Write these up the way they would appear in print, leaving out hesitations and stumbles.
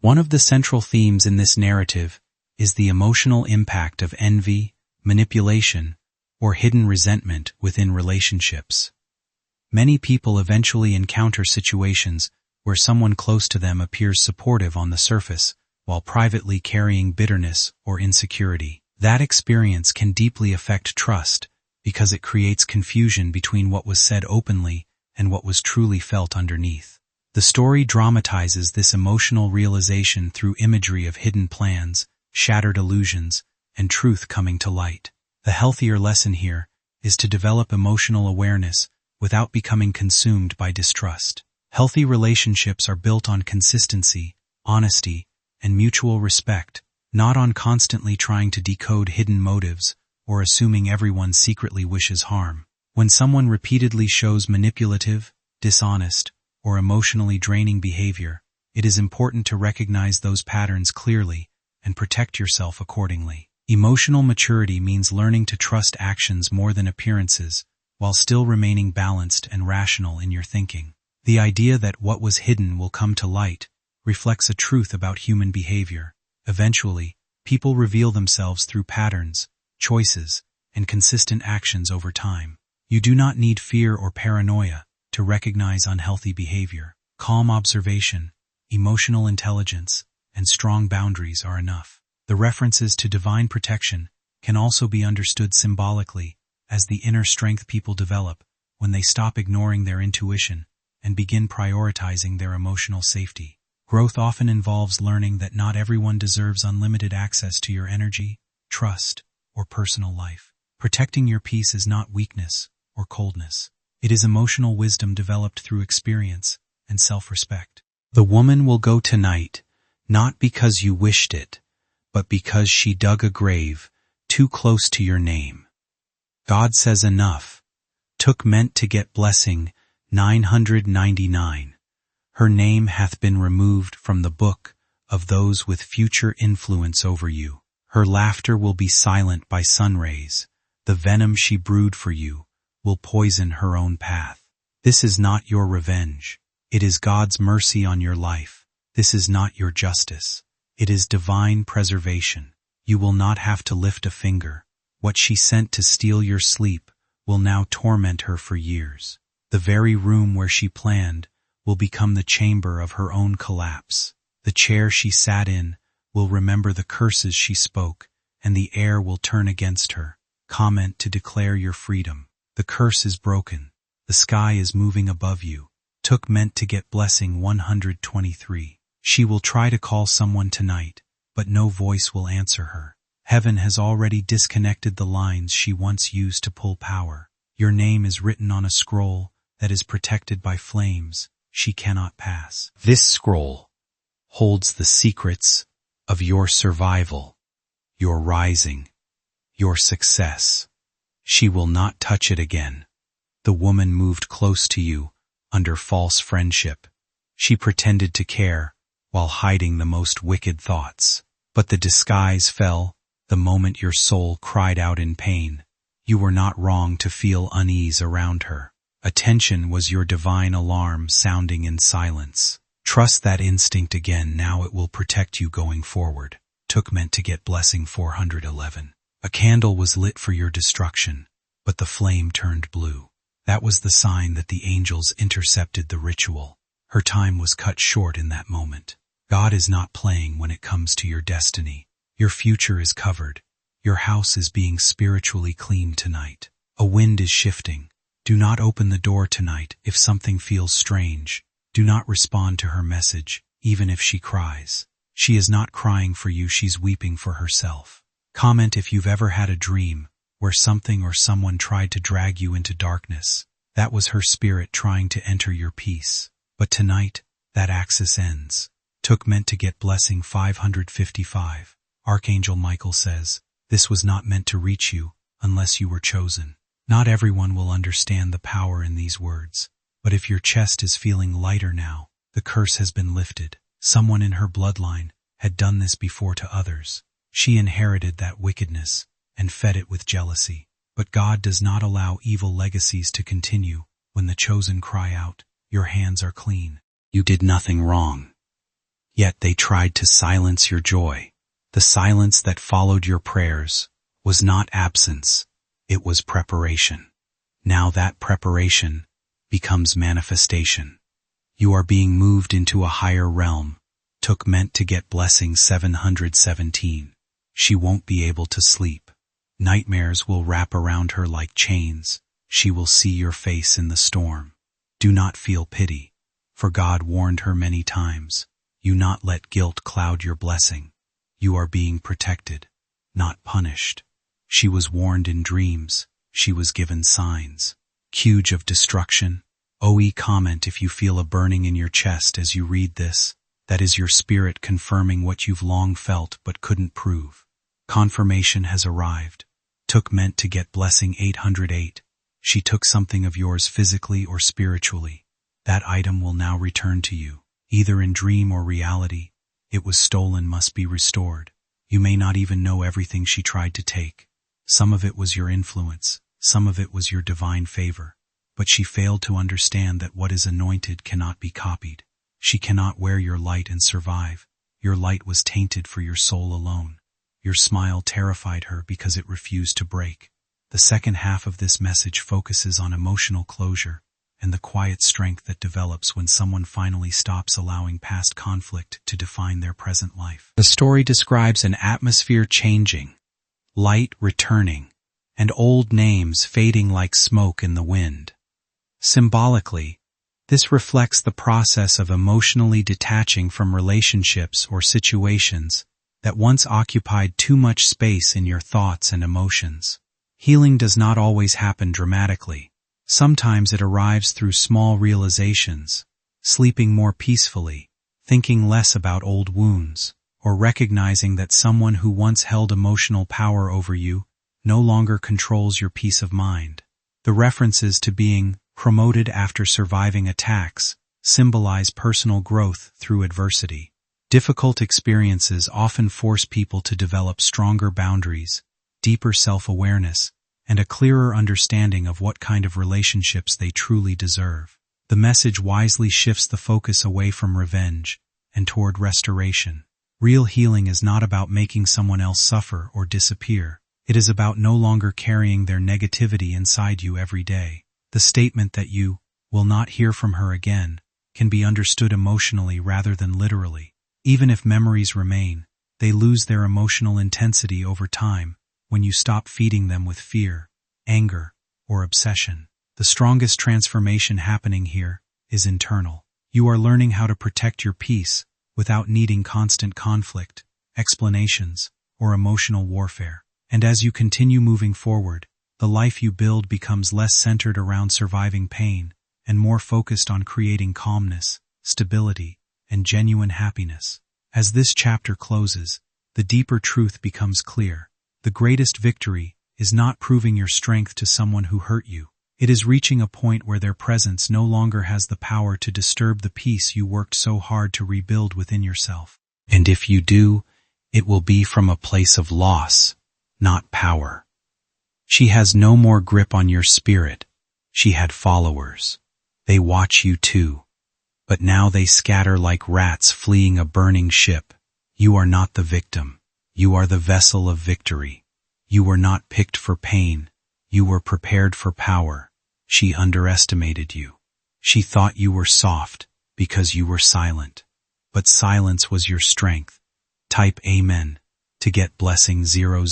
One of the central themes in this narrative is the emotional impact of envy, manipulation, or hidden resentment within relationships. Many people eventually encounter situations where someone close to them appears supportive on the surface, while privately carrying bitterness or insecurity. That experience can deeply affect trust because it creates confusion between what was said openly and what was truly felt underneath. The story dramatizes this emotional realization through imagery of hidden plans, shattered illusions, and truth coming to light. The healthier lesson here is to develop emotional awareness without becoming consumed by distrust. Healthy relationships are built on consistency, honesty, and mutual respect, not on constantly trying to decode hidden motives or assuming everyone secretly wishes harm. When someone repeatedly shows manipulative, dishonest, or emotionally draining behavior, it is important to recognize those patterns clearly and protect yourself accordingly. Emotional maturity means learning to trust actions more than appearances, while still remaining balanced and rational in your thinking. The idea that what was hidden will come to light reflects a truth about human behavior. Eventually, people reveal themselves through patterns, choices, and consistent actions over time. You do not need fear or paranoia to recognize unhealthy behavior. Calm observation, emotional intelligence, and strong boundaries are enough. The references to divine protection can also be understood symbolically as the inner strength people develop when they stop ignoring their intuition and begin prioritizing their emotional safety. Growth often involves learning that not everyone deserves unlimited access to your energy, trust, or personal life. Protecting your peace is not weakness or coldness. It is emotional wisdom developed through experience and self-respect. The woman will go tonight, not because you wished it, but because she dug a grave too close to your name. God says enough. Took meant to get blessing 999. Her name hath been removed from the book of those with future influence over you. Her laughter will be silent by sun rays. The venom she brewed for you will poison her own path. This is not your revenge. It is God's mercy on your life. This is not your justice. It is divine preservation. You will not have to lift a finger. What she sent to steal your sleep will now torment her for years. The very room where she planned will become the chamber of her own collapse. The chair she sat in will remember the curses she spoke, and the air will turn against her. Comment to declare your freedom. The curse is broken. The sky is moving above you. Took meant to get blessing 123. She will try to call someone tonight, but no voice will answer her. Heaven has already disconnected the lines she once used to pull power. Your name is written on a scroll that is protected by flames she cannot pass. This scroll holds the secrets of your survival, your rising, your success. She will not touch it again. The woman moved close to you under false friendship. She pretended to care while hiding the most wicked thoughts. But the disguise fell the moment your soul cried out in pain. You were not wrong to feel unease around her. Attention was your divine alarm sounding in silence. Trust that instinct again, now it will protect you going forward. Took meant to get blessing 411. A candle was lit for your destruction, but the flame turned blue. That was the sign that the angels intercepted the ritual. Her time was cut short in that moment. God is not playing when it comes to your destiny. Your future is covered. Your house is being spiritually cleaned tonight. A wind is shifting. Do not open the door tonight if something feels strange. Do not respond to her message, even if she cries. She is not crying for you, she's weeping for herself. Comment if you've ever had a dream where something or someone tried to drag you into darkness. That was her spirit trying to enter your peace. But tonight, that axis ends. Took meant to get blessing 555. Archangel Michael says, this was not meant to reach you unless you were chosen. Not everyone will understand the power in these words, but if your chest is feeling lighter now, the curse has been lifted. Someone in her bloodline had done this before to others. She inherited that wickedness and fed it with jealousy. But God does not allow evil legacies to continue. When the chosen cry out, your hands are clean. You did nothing wrong. Yet they tried to silence your joy. The silence that followed your prayers was not absence, it was preparation. Now that preparation becomes manifestation. You are being moved into a higher realm. Took meant to get blessing 717. She won't be able to sleep. Nightmares will wrap around her like chains. She will see your face in the storm. Do not feel pity, for God warned her many times. You not let guilt cloud your blessing. You are being protected, not punished. She was warned in dreams. She was given signs. Cues of destruction. OE comment if you feel a burning in your chest as you read this. That is your spirit confirming what you've long felt but couldn't prove. Confirmation has arrived. Took meant to get blessing 808. She took something of yours physically or spiritually. That item will now return to you, either in dream or reality. It was stolen, must be restored. You may not even know everything she tried to take. Some of it was your influence, some of it was your divine favor. But she failed to understand that what is anointed cannot be copied. She cannot wear your light and survive. Your light was tainted for your soul alone. Your smile terrified her because it refused to break. The second half of this message focuses on emotional closure and the quiet strength that develops when someone finally stops allowing past conflict to define their present life. The story describes an atmosphere changing, light returning, and old names fading like smoke in the wind. Symbolically, this reflects the process of emotionally detaching from relationships or situations that once occupied too much space in your thoughts and emotions. Healing does not always happen dramatically. Sometimes it arrives through small realizations, sleeping more peacefully, thinking less about old wounds, or recognizing that someone who once held emotional power over you no longer controls your peace of mind. The references to being promoted after surviving attacks symbolize personal growth through adversity. Difficult experiences often force people to develop stronger boundaries, deeper self-awareness, and a clearer understanding of what kind of relationships they truly deserve. The message wisely shifts the focus away from revenge and toward restoration. Real healing is not about making someone else suffer or disappear. It is about no longer carrying their negativity inside you every day. The statement that you will not hear from her again can be understood emotionally rather than literally. Even if memories remain, they lose their emotional intensity over time when you stop feeding them with fear, anger, or obsession. The strongest transformation happening here is internal. You are learning how to protect your peace without needing constant conflict, explanations, or emotional warfare. And as you continue moving forward, the life you build becomes less centered around surviving pain and more focused on creating calmness, stability, and genuine happiness. As this chapter closes, the deeper truth becomes clear. The greatest victory is not proving your strength to someone who hurt you. It is reaching a point where their presence no longer has the power to disturb the peace you worked so hard to rebuild within yourself. And if you do, it will be from a place of loss, not power. She has no more grip on your spirit. She had followers. They watch you too. But now they scatter like rats fleeing a burning ship. You are not the victim. You are the vessel of victory. You were not picked for pain. You were prepared for power. She underestimated you. She thought you were soft because you were silent. But silence was your strength. Type Amen to get blessing 000.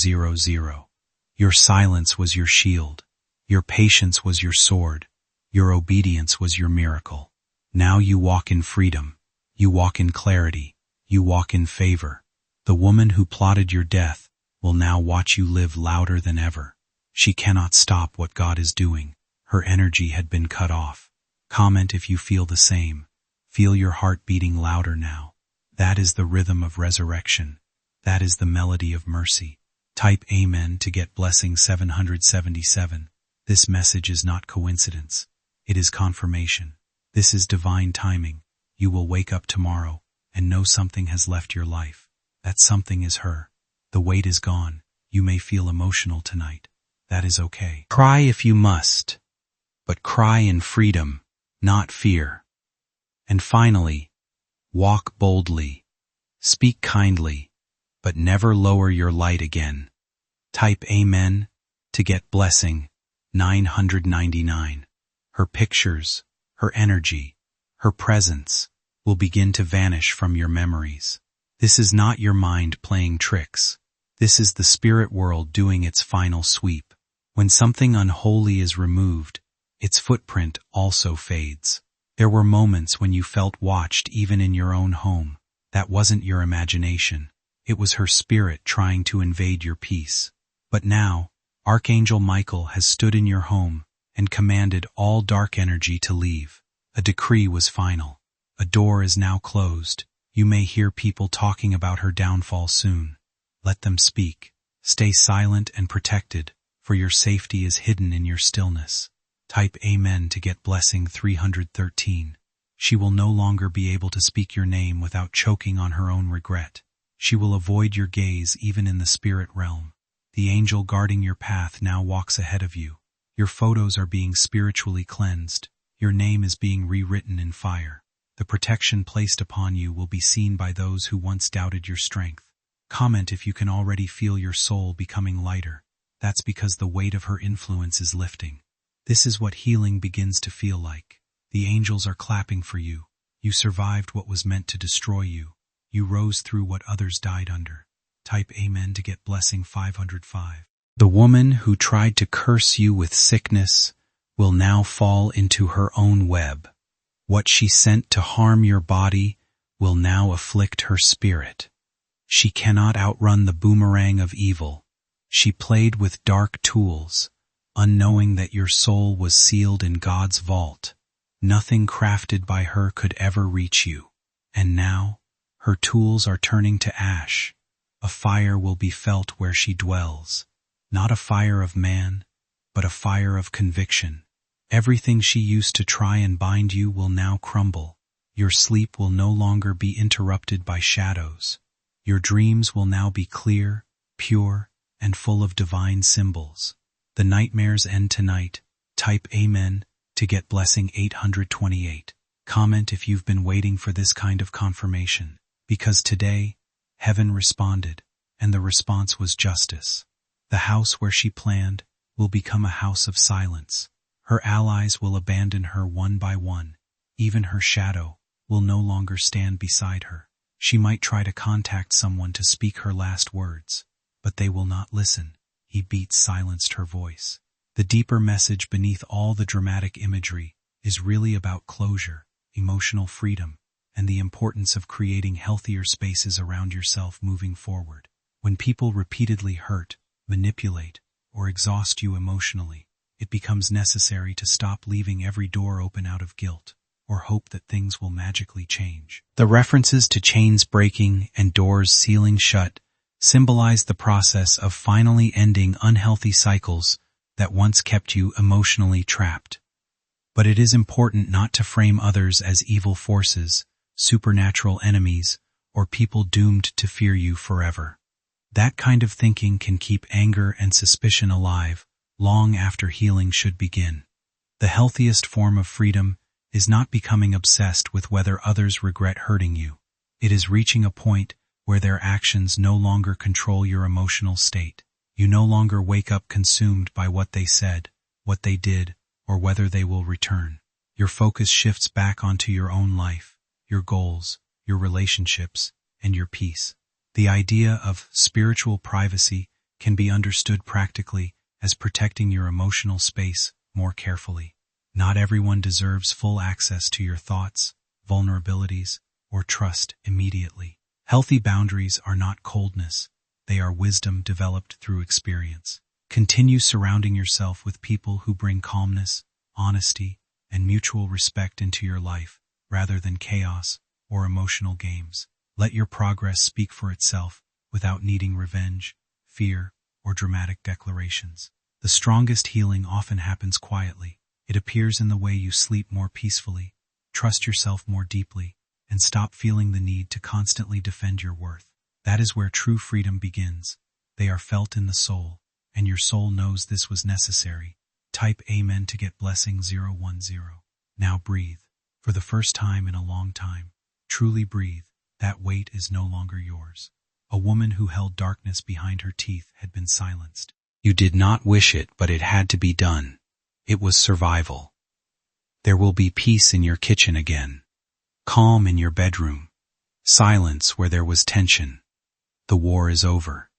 Your silence was your shield. Your patience was your sword. Your obedience was your miracle. Now you walk in freedom. You walk in clarity. You walk in favor. The woman who plotted your death will now watch you live louder than ever. She cannot stop what God is doing. Her energy had been cut off. Comment if you feel the same. Feel your heart beating louder now. That is the rhythm of resurrection. That is the melody of mercy. Type Amen to get blessing 777. This message is not coincidence. It is confirmation. This is divine timing. You will wake up tomorrow and know something has left your life. That something is her. The weight is gone. You may feel emotional tonight. That is okay. Cry if you must, but cry in freedom, not fear. And finally, walk boldly. Speak kindly, but never lower your light again. Type Amen to get blessing 999. Her pictures, her energy, her presence will begin to vanish from your memories. This is not your mind playing tricks. This is the spirit world doing its final sweep. When something unholy is removed, its footprint also fades. There were moments when you felt watched even in your own home. That wasn't your imagination. It was her spirit trying to invade your peace. But now, Archangel Michael has stood in your home and commanded all dark energy to leave. A decree was final. A door is now closed. You may hear people talking about her downfall soon. Let them speak. Stay silent and protected, for your safety is hidden in your stillness. Type Amen to get blessing 313. She will no longer be able to speak your name without choking on her own regret. She will avoid your gaze even in the spirit realm. The angel guarding your path now walks ahead of you. Your photos are being spiritually cleansed. Your name is being rewritten in fire. The protection placed upon you will be seen by those who once doubted your strength. Comment if you can already feel your soul becoming lighter. That's because the weight of her influence is lifting. This is what healing begins to feel like. The angels are clapping for you. You survived what was meant to destroy you. You rose through what others died under. Type Amen to get blessing 505. The woman who tried to curse you with sickness will now fall into her own web. What she sent to harm your body will now afflict her spirit. She cannot outrun the boomerang of evil. She played with dark tools, unknowing that your soul was sealed in God's vault. Nothing crafted by her could ever reach you. And now, her tools are turning to ash. A fire will be felt where she dwells. Not a fire of man, but a fire of conviction. Everything she used to try and bind you will now crumble. Your sleep will no longer be interrupted by shadows. Your dreams will now be clear, pure, and full of divine symbols. The nightmares end tonight. Type Amen to get blessing 828. Comment if you've been waiting for this kind of confirmation. Because today, heaven responded, and the response was justice. The house where she planned will become a house of silence. Her allies will abandon her one by one. Even her shadow will no longer stand beside her. She might try to contact someone to speak her last words, but they will not listen. He beats silenced her voice. The deeper message beneath all the dramatic imagery is really about closure, emotional freedom, and the importance of creating healthier spaces around yourself moving forward. When people repeatedly hurt, manipulate, or exhaust you emotionally, it becomes necessary to stop leaving every door open out of guilt, or hope that things will magically change. The references to chains breaking and doors sealing shut symbolize the process of finally ending unhealthy cycles that once kept you emotionally trapped. But it is important not to frame others as evil forces, supernatural enemies, or people doomed to fear you forever. That kind of thinking can keep anger and suspicion alive long after healing should begin. The healthiest form of freedom is not becoming obsessed with whether others regret hurting you. It is reaching a point where their actions no longer control your emotional state. You no longer wake up consumed by what they said, what they did, or whether they will return. Your focus shifts back onto your own life, your goals, your relationships, and your peace. The idea of spiritual privacy can be understood practically as protecting your emotional space more carefully. Not everyone deserves full access to your thoughts, vulnerabilities, or trust immediately. Healthy boundaries are not coldness. They are wisdom developed through experience. Continue surrounding yourself with people who bring calmness, honesty, and mutual respect into your life, rather than chaos or emotional games. Let your progress speak for itself without needing revenge, fear, or dramatic declarations. The strongest healing often happens quietly. It appears in the way you sleep more peacefully, trust yourself more deeply, and stop feeling the need to constantly defend your worth. That is where true freedom begins. They are felt in the soul, and your soul knows this was necessary. Type Amen to get blessing 010. Now breathe. For the first time in a long time, truly breathe. That weight is no longer yours. A woman who held darkness behind her teeth had been silenced. You did not wish it, but it had to be done. It was survival. There will be peace in your kitchen again. Calm in your bedroom. Silence where there was tension. The war is over.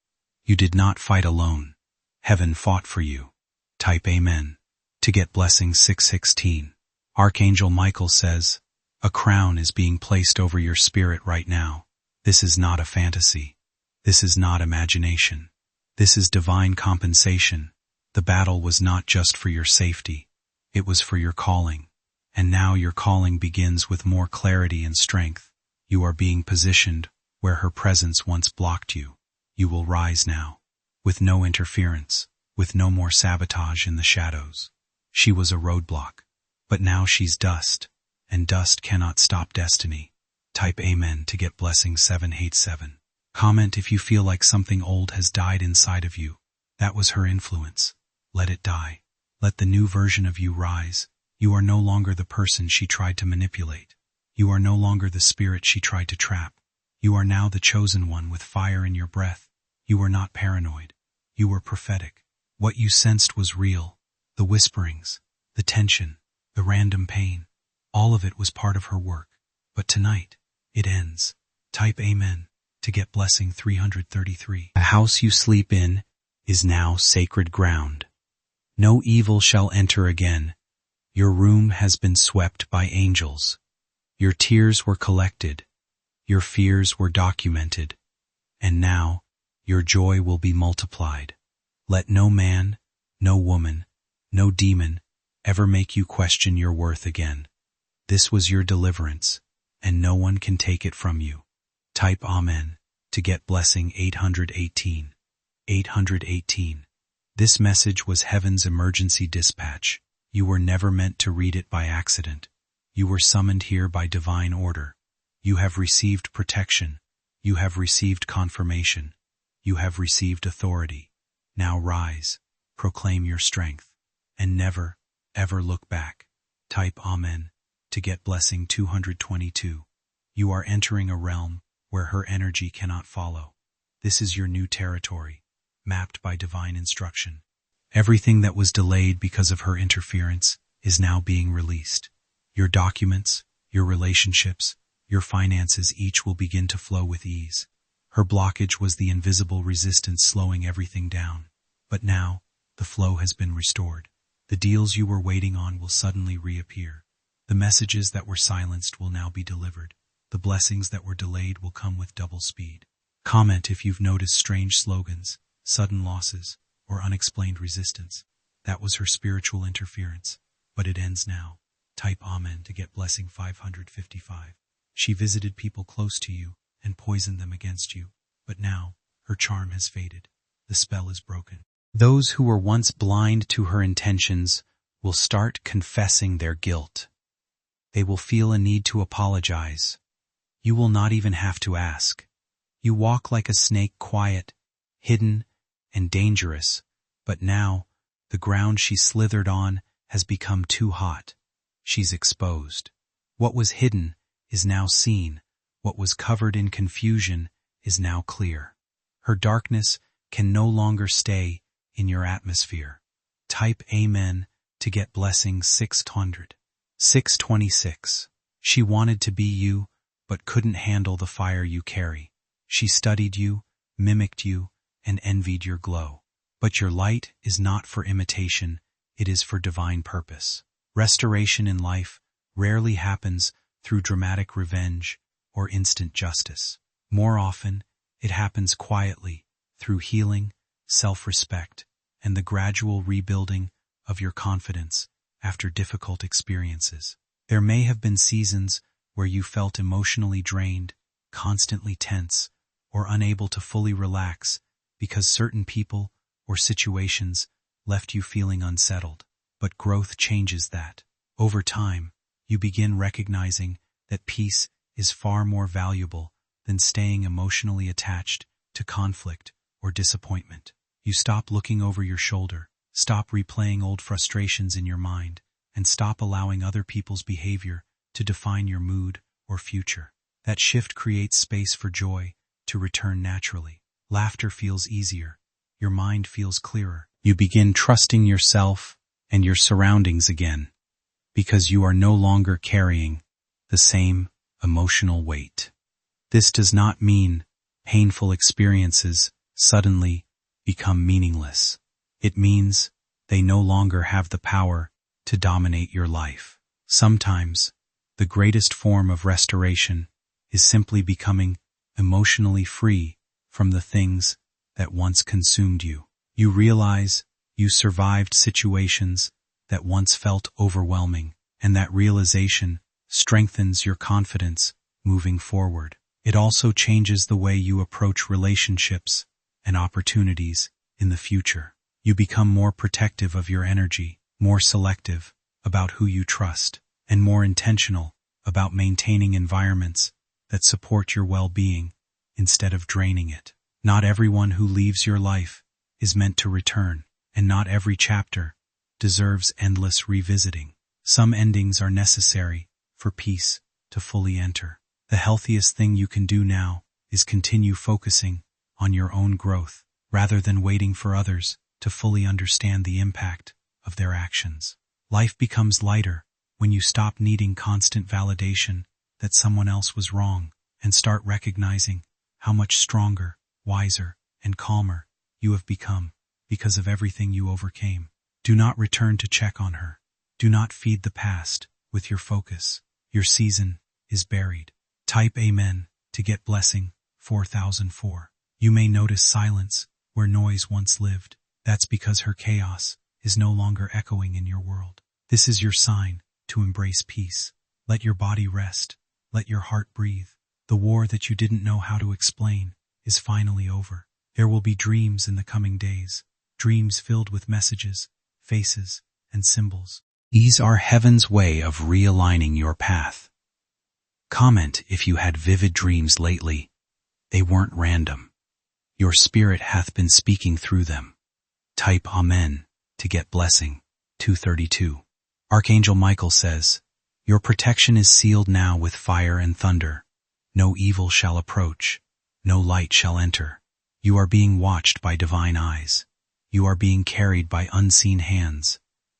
You did not fight alone. Heaven fought for you. Type Amen. To get blessing 616. Archangel Michael says, a crown is being placed over your spirit right now. This is not a fantasy. This is not imagination. This is divine compensation. The battle was not just for your safety. It was for your calling. And now your calling begins with more clarity and strength. You are being positioned where her presence once blocked you. You will rise now, with no interference, with no more sabotage in the shadows. She was a roadblock, but now she's dust, and dust cannot stop destiny. Type Amen to get blessing 787. Comment if you feel like something old has died inside of you. That was her influence. Let it die. Let the new version of you rise. You are no longer the person she tried to manipulate. You are no longer the spirit she tried to trap. You are now the chosen one with fire in your breath. You were not paranoid. You were prophetic. What you sensed was real. The whisperings, the tension, the random pain, all of it was part of her work. But tonight, it ends. Type Amen to get blessing 333. The house you sleep in is now sacred ground. No evil shall enter again. Your room has been swept by angels. Your tears were collected. Your fears were documented. And now, your joy will be multiplied. Let no man, no woman, no demon ever make you question your worth again. This was your deliverance, and no one can take it from you. Type Amen to get blessing 818. 818. This message was heaven's emergency dispatch. You were never meant to read it by accident. You were summoned here by divine order. You have received protection. You have received confirmation. You have received authority. Now rise, proclaim your strength, and never, ever look back. Type Amen to get blessing 222. You are entering a realm where her energy cannot follow. This is your new territory, mapped by divine instruction. Everything that was delayed because of her interference is now being released. Your documents, your relationships, your finances each will begin to flow with ease. Her blockage was the invisible resistance slowing everything down. But now, the flow has been restored. The deals you were waiting on will suddenly reappear. The messages that were silenced will now be delivered. The blessings that were delayed will come with double speed. Comment if you've noticed strange slogans, sudden losses, or unexplained resistance. That was her spiritual interference, but it ends now. Type Amen to get blessing 555. She visited people close to you and poisoned them against you, but now her charm has faded. The spell is broken. Those who were once blind to her intentions will start confessing their guilt. They will feel a need to apologize. You will not even have to ask. You walk like a snake, quiet, hidden, and dangerous, but now the ground she slithered on has become too hot. She's exposed. What was hidden is now seen. What was covered in confusion is now clear. Her darkness can no longer stay in your atmosphere. Type Amen to get blessing 600. 626. She wanted to be you, but couldn't handle the fire you carry. She studied you, mimicked you, and envied your glow. But your light is not for imitation, it is for divine purpose. Restoration in life rarely happens through dramatic revenge or instant justice. More often, it happens quietly through healing, self-respect, and the gradual rebuilding of your confidence after difficult experiences. There may have been seasons where you felt emotionally drained, constantly tense, or unable to fully relax because certain people or situations left you feeling unsettled. But growth changes that. Over time, you begin recognizing that peace is far more valuable than staying emotionally attached to conflict or disappointment. You stop looking over your shoulder, stop replaying old frustrations in your mind, and stop allowing other people's behavior to define your mood or future. That shift creates space for joy to return naturally. Laughter feels easier. Your mind feels clearer. You begin trusting yourself and your surroundings again, because you are no longer carrying the same emotional weight. This does not mean painful experiences suddenly become meaningless. It means they no longer have the power to dominate your life. Sometimes, the greatest form of restoration is simply becoming emotionally free from the things that once consumed you. You realize you survived situations that once felt overwhelming, and that realization strengthens your confidence moving forward. It also changes the way you approach relationships and opportunities in the future. You become more protective of your energy, more selective about who you trust, and more intentional about maintaining environments that support your well-being instead of draining it. Not everyone who leaves your life is meant to return, and not every chapter deserves endless revisiting. Some endings are necessary for peace to fully enter. The healthiest thing you can do now is continue focusing on your own growth, rather than waiting for others to fully understand the impact of their actions. Life becomes lighter when you stop needing constant validation that someone else was wrong, and start recognizing how much stronger, wiser, and calmer you have become because of everything you overcame. Do not return to check on her. Do not feed the past with your focus. Your season is buried. Type Amen to get blessing 4004. You may notice silence where noise once lived. That's because her chaos is no longer echoing in your world. This is your sign to embrace peace. Let your body rest. Let your heart breathe. The war that you didn't know how to explain is finally over. There will be dreams in the coming days, dreams filled with messages, faces, and symbols. These are heaven's way of realigning your path. Comment if you had vivid dreams lately. They weren't random. Your spirit hath been speaking through them. Type Amen to get blessing 232. Archangel Michael says, your protection is sealed now with fire and thunder. No evil shall approach. No light shall enter. You are being watched by divine eyes. You are being carried by unseen hands.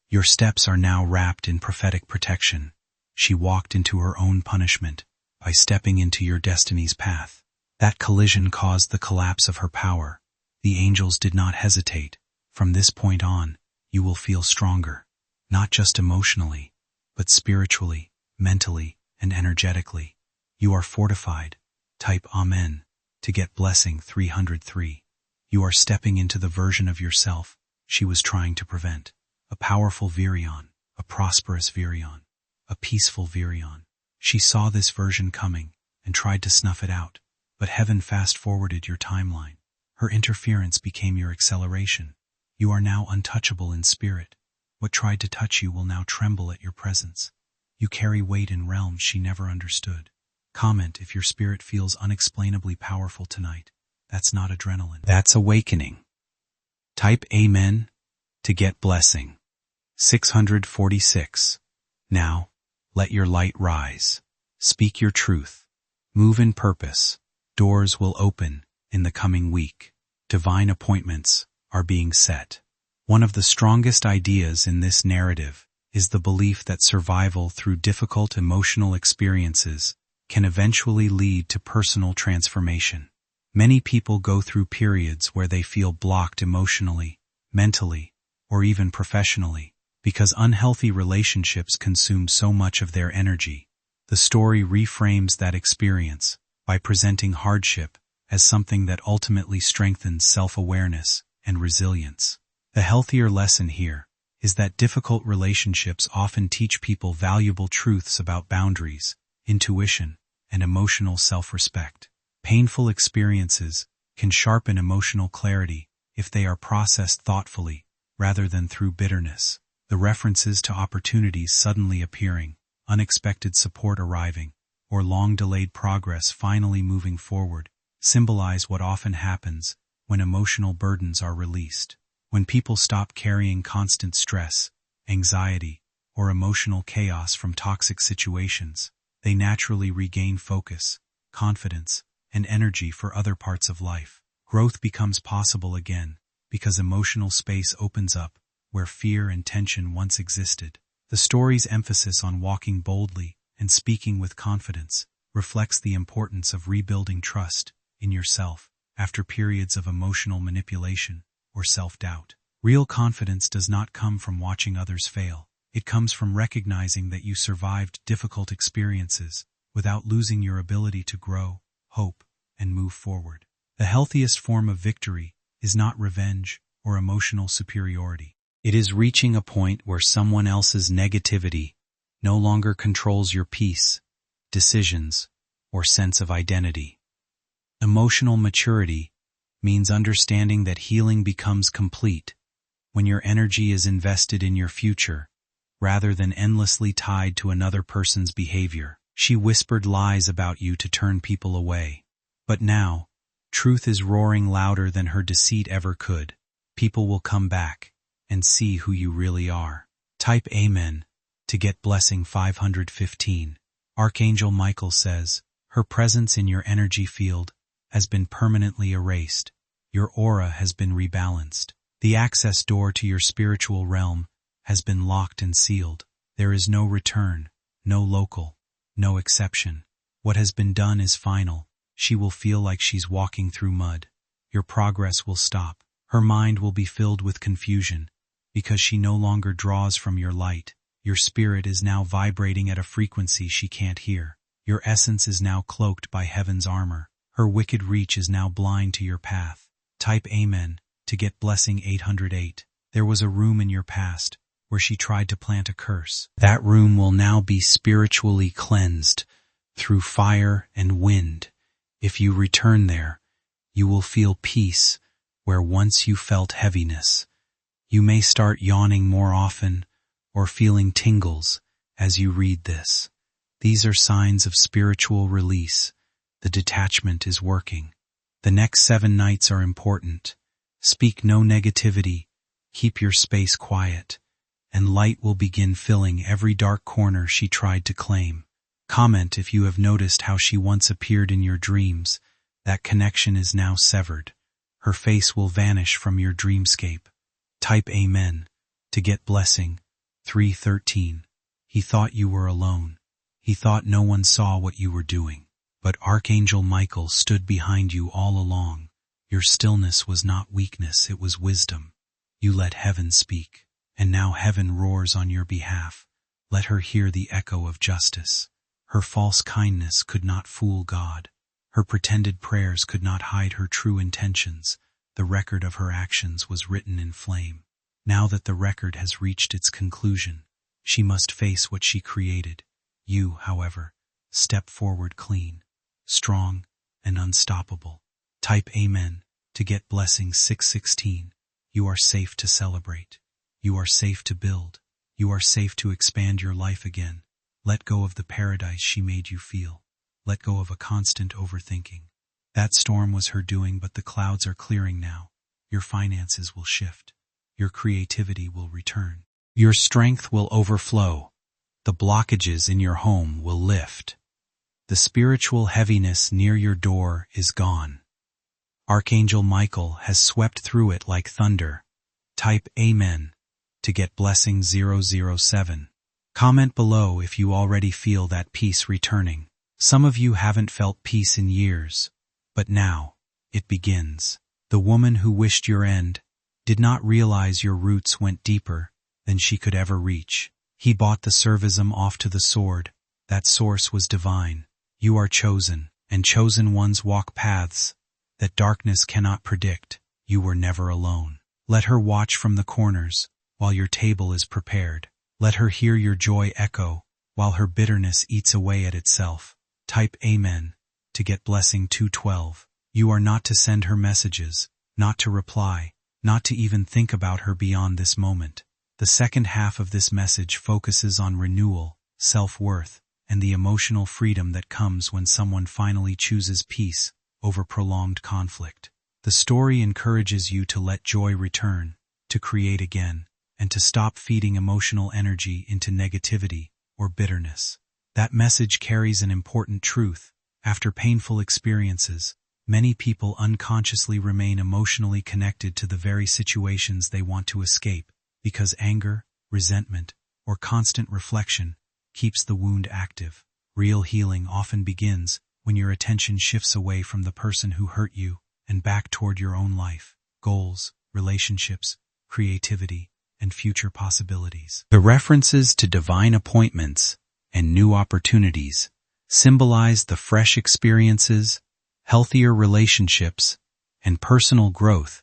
Your steps are now wrapped in prophetic protection. She walked into her own punishment by stepping into your destiny's path. That collision caused the collapse of her power. The angels did not hesitate. From this point on, you will feel stronger, not just emotionally, but spiritually, mentally, and energetically. You are fortified. Type Amen to get blessing 303. You are stepping into the version of yourself she was trying to prevent. A powerful virion, a prosperous virion, a peaceful virion. She saw this version coming and tried to snuff it out, but heaven fast-forwarded your timeline. Her interference became your acceleration. You are now untouchable in spirit. What tried to touch you will now tremble at your presence. You carry weight in realms she never understood. Comment if your spirit feels unexplainably powerful tonight. That's not adrenaline. That's awakening. Type Amen to get blessing 646. Now, let your light rise. Speak your truth. Move in purpose. Doors will open in the coming week. Divine appointments are being set. One of the strongest ideas in this narrative is the belief that survival through difficult emotional experiences can eventually lead to personal transformation. Many people go through periods where they feel blocked emotionally, mentally, or even professionally, because unhealthy relationships consume so much of their energy. The story reframes that experience by presenting hardship as something that ultimately strengthens self-awareness and resilience. The healthier lesson here is that difficult relationships often teach people valuable truths about boundaries, intuition, and emotional self-respect. Painful experiences can sharpen emotional clarity if they are processed thoughtfully rather than through bitterness. The references to opportunities suddenly appearing, unexpected support arriving, or long-delayed progress finally moving forward symbolize what often happens when emotional burdens are released. When people stop carrying constant stress, anxiety, or emotional chaos from toxic situations, they naturally regain focus confidence, and energy for other parts of life. Growth becomes possible again because emotional space opens up where fear and tension once existed. The story's emphasis on walking boldly and speaking with confidence reflects the importance of rebuilding trust in yourself after periods of emotional manipulation or self-doubt. Real confidence does not come from watching others fail. It comes from recognizing that you survived difficult experiences without losing your ability to grow, hope, and move forward. The healthiest form of victory is not revenge or emotional superiority. It is reaching a point where someone else's negativity no longer controls your peace, decisions, or sense of identity. Emotional maturity means understanding that healing becomes complete when your energy is invested in your future rather than endlessly tied to another person's behavior. She whispered lies about you to turn people away. But now, truth is roaring louder than her deceit ever could. People will come back and see who you really are. Type Amen to get blessing 515. Archangel Michael says, her presence in your energy field has been permanently erased. Your aura has been rebalanced. The access door to your spiritual realm has been locked and sealed. There is no return, no local, no exception. What has been done is final. She will feel like she's walking through mud. Your progress will stop. Her mind will be filled with confusion because she no longer draws from your light. Your spirit is now vibrating at a frequency she can't hear. Your essence is now cloaked by heaven's armor. Her wicked reach is now blind to your path. Type Amen to get blessing 808. There was a room in your past where she tried to plant a curse. That room will now be spiritually cleansed through fire and wind. If you return there, you will feel peace where once you felt heaviness. You may start yawning more often or feeling tingles as you read this. These are signs of spiritual release. The detachment is working. The next 7 nights are important. Speak no negativity, keep your space quiet, and light will begin filling every dark corner she tried to claim. Comment if you have noticed how she once appeared in your dreams. That connection is now severed. Her face will vanish from your dreamscape. Type Amen to get blessing 313. He thought you were alone. He thought no one saw what you were doing. But Archangel Michael stood behind you all along. Your stillness was not weakness, it was wisdom. You let heaven speak, and now heaven roars on your behalf. Let her hear the echo of justice. Her false kindness could not fool God. Her pretended prayers could not hide her true intentions. The record of her actions was written in flame. Now that the record has reached its conclusion, she must face what she created. You, however, step forward clean, strong, and unstoppable. Type Amen to get blessing 616. You are safe to celebrate. You are safe to build. You are safe to expand your life again. Let go of the paradise she made you feel. Let go of a constant overthinking. That storm was her doing, but the clouds are clearing now. Your finances will shift. Your creativity will return. Your strength will overflow. The blockages in your home will lift. The spiritual heaviness near your door is gone. Archangel Michael has swept through it like thunder. Type Amen to get blessing 007. Comment below if you already feel that peace returning. Some of you haven't felt peace in years, but now it begins. The woman who wished your end did not realize your roots went deeper than she could ever reach. He bought the servism off to the sword. That source was divine. You are chosen, and chosen ones walk paths that darkness cannot predict. You were never alone. Let her watch from the corners while your table is prepared. Let her hear your joy echo while her bitterness eats away at itself. Type Amen to get blessing 212. You are not to send her messages, not to reply, not to even think about her beyond this moment. The second half of this message focuses on renewal, self-worth, and the emotional freedom that comes when someone finally chooses peace over prolonged conflict. The story encourages you to let joy return, to create again, and to stop feeding emotional energy into negativity or bitterness. That message carries an important truth. After painful experiences, many people unconsciously remain emotionally connected to the very situations they want to escape, because anger, resentment, or constant reflection keeps the wound active. Real healing often begins when your attention shifts away from the person who hurt you and back toward your own life, goals, relationships, creativity, and future possibilities. The references to divine appointments and new opportunities symbolize the fresh experiences, healthier relationships, and personal growth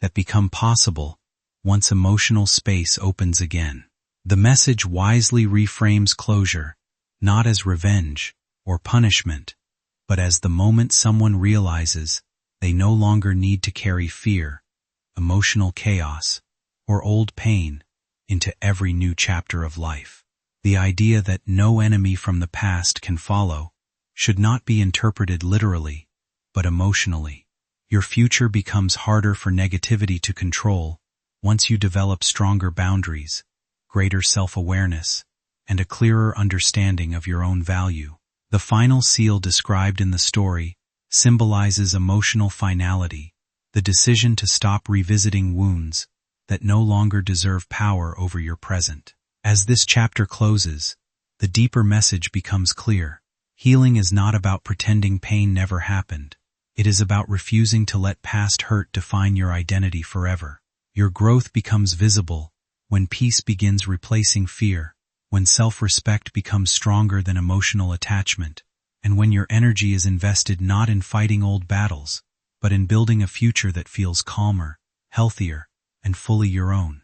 that become possible once emotional space opens again. The message wisely reframes closure, not as revenge or punishment, but as the moment someone realizes they no longer need to carry fear, emotional chaos, or old pain into every new chapter of life. The idea that no enemy from the past can follow should not be interpreted literally, but emotionally. Your future becomes harder for negativity to control once you develop stronger boundaries, greater self-awareness, and a clearer understanding of your own value. The final seal described in the story symbolizes emotional finality, the decision to stop revisiting wounds that no longer deserve power over your present. As this chapter closes, the deeper message becomes clear. Healing is not about pretending pain never happened. It is about refusing to let past hurt define your identity forever. Your growth becomes visible when peace begins replacing fear, when self-respect becomes stronger than emotional attachment, and when your energy is invested not in fighting old battles, but in building a future that feels calmer, healthier, and fully your own.